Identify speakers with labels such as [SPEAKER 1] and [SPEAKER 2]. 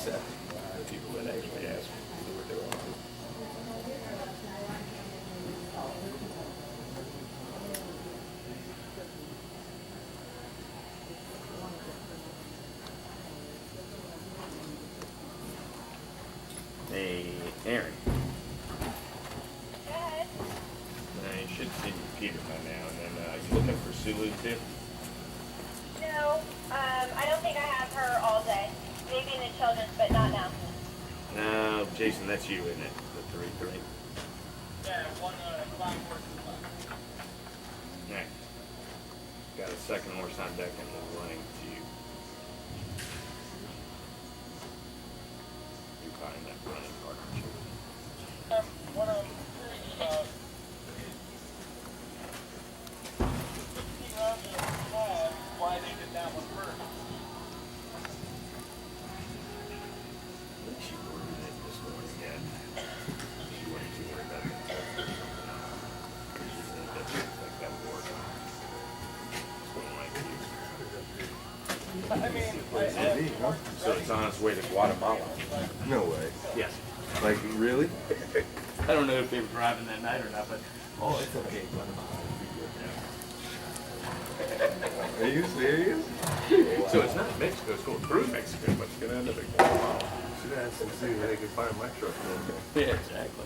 [SPEAKER 1] accept the people that actually ask what we're doing. Hey, Aaron.
[SPEAKER 2] Good.
[SPEAKER 1] You should see Peter by now, and then you looking for Sulu too?
[SPEAKER 2] No, I don't think I have her all day. Maybe in the children's, but not now.
[SPEAKER 1] No, Jason, that's you, isn't it? The 3-3.
[SPEAKER 3] Yeah, one clock horse.
[SPEAKER 1] Alright. Got a second horse on deck and we're running to you. You find that running partnership.
[SPEAKER 3] What I'm curious about, 15 rounds of class, why they did that one first.
[SPEAKER 1] I think she ordered it this morning yet. She wasn't too worried about the test or something. She said that she like that would work. Something like you.
[SPEAKER 3] I mean,
[SPEAKER 1] So it's on its way to Guatemala.
[SPEAKER 4] No way.
[SPEAKER 1] Yes.
[SPEAKER 4] Like, really?
[SPEAKER 1] I don't know if they were driving that night or not, but
[SPEAKER 4] Oh, it's okay. Are you serious?
[SPEAKER 1] so it's not Mexico, it's going through Mexico, but it's gonna end up in Guatemala.
[SPEAKER 4] Should ask them see where they can find my truck.
[SPEAKER 1] Yeah, exactly.